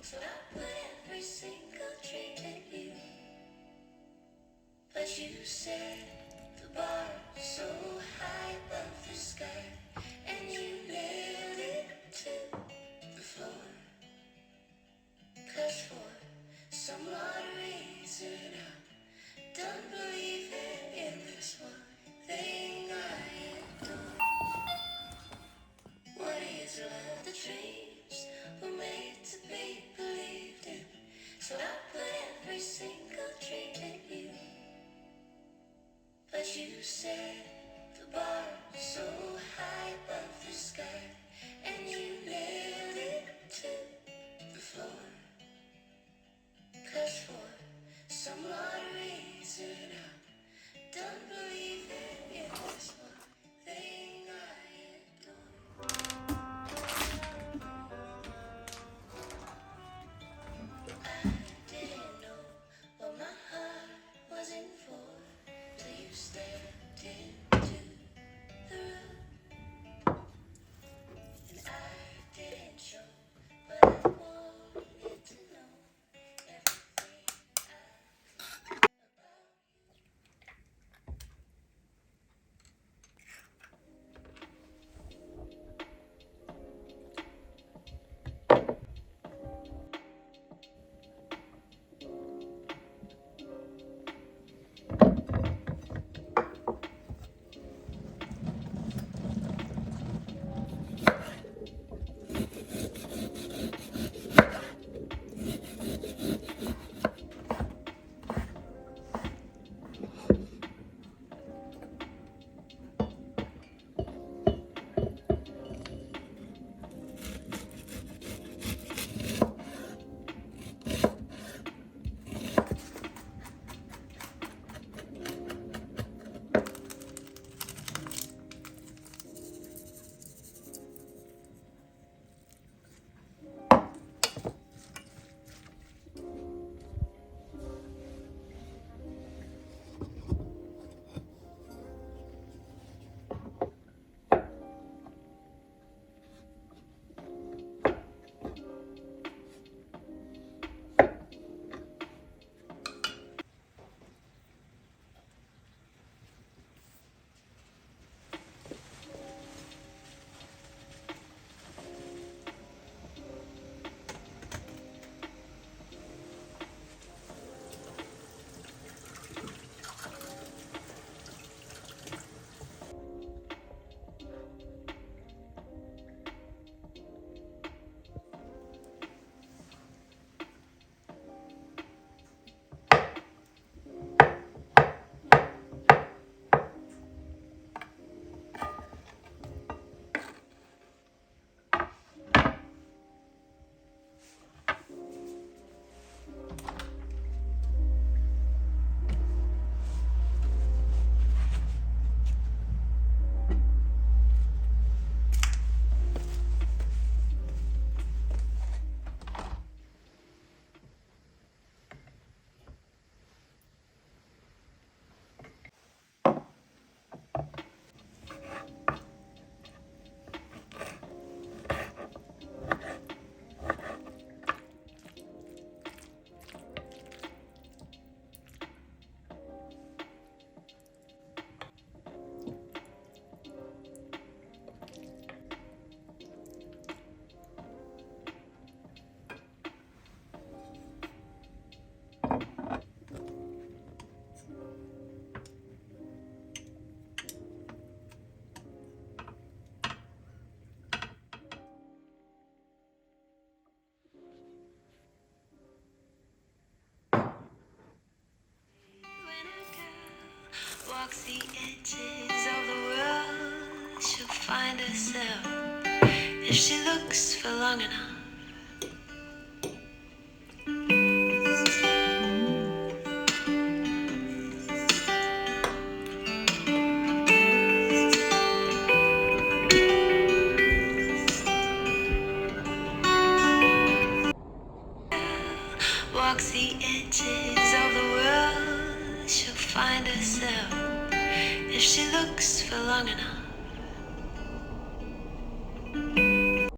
So I put every single drink at you. But you set the bar so high above the sky, and you nailed it to the floor. 'Cause for some odd reason I don't believe in this one thing I adore. What is love? The dreams were made to be believed in. So I put every single drink at you. But you set the bar so high above the sky, and you nailed it to the floor. 'Cause for some odd reason I don't believe in this one thing I adore. I didn't know what my heart was in for till you stepped into the room. And I didn't show, but I wanted to know everything about you. Walks the edges of the world, she'll find herself if she looks for long enough. Walks the edges of the world, she'll find herself if she looks for long enough.